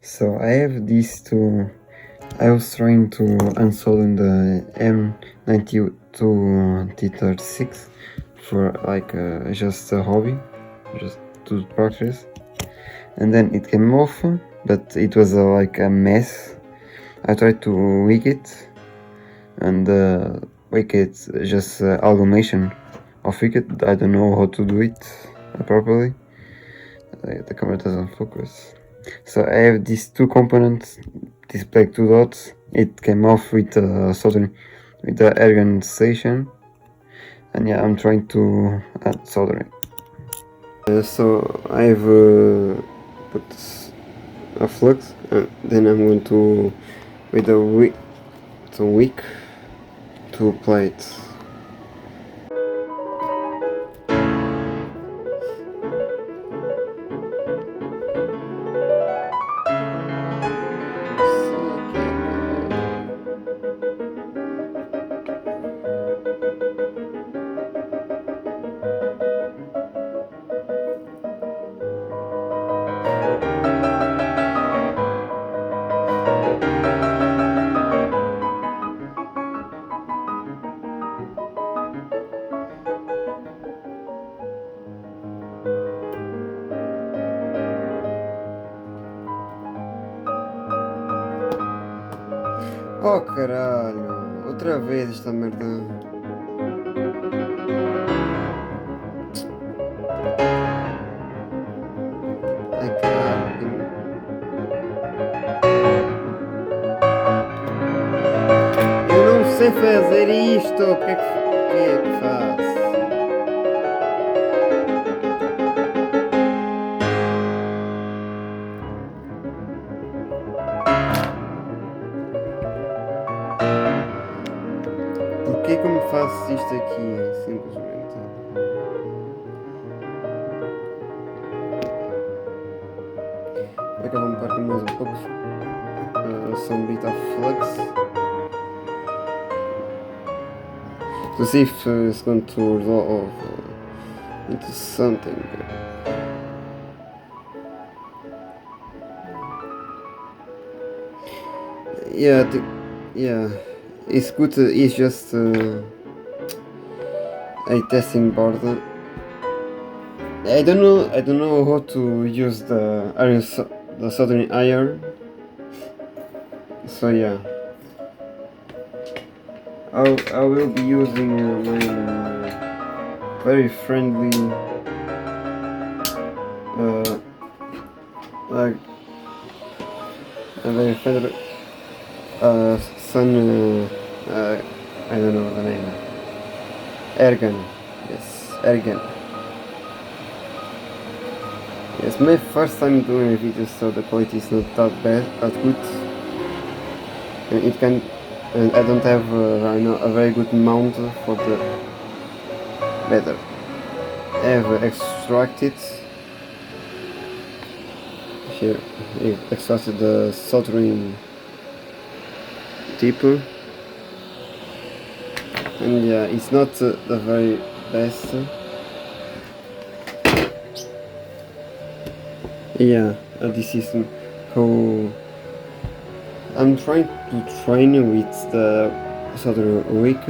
So I have these two. I was trying to unsolder the M92T36 for like just a hobby, just to practice, and then it came off, but it was like a mess. I tried to wig it, and wig it just amalgamation of wicked. I don't know how to do it properly. The camera doesn't focus. So I have these two components, this black two dots. It came off with soldering with the air station, and yeah, I'm trying to add soldering. So I've put a flux, and then I'm going to with a wick to apply it. Oh caralho, outra vez esta merda. Ai caralho. Eu não sei fazer isto, porque é que faço? Porquê que eu me faço isto aqui, simplesmente? Agora vamos partir mais um pouco. Some bit of flux. To see if it's going to resolve into something. Yeah, yeah. It's good. It's just a testing board. I don't know how to use the iron, the soldering iron. So yeah, I will be using my very friendly like a very friendly sun. I don't know the name. Air gun. Yes, air gun. Yes, my first time doing a video, so the quality is not that bad, that good. And it can, and I don't have right now a very good mount for the better. I have extracted here. I extracted the soldering tip, and yeah, it's not the very best. Yeah, this is how I'm trying to train with the soldering wick.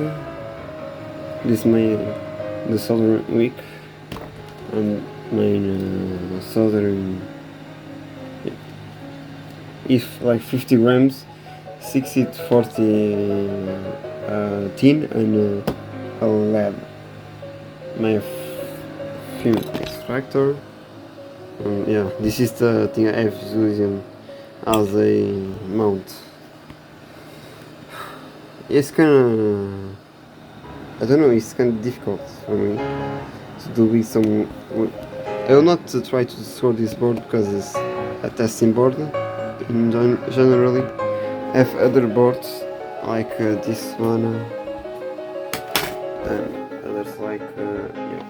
This is the soldering wick and my soldering. If like 50 grams, 60 to 40 tin and a lead. My film extractor. Yeah, this is the thing I have used as a mount. It's kinda, I don't know, it's kinda difficult for me to do with some. I will not try to score this board because it's a testing board. Generally, I have other boards like this one and others like yeah.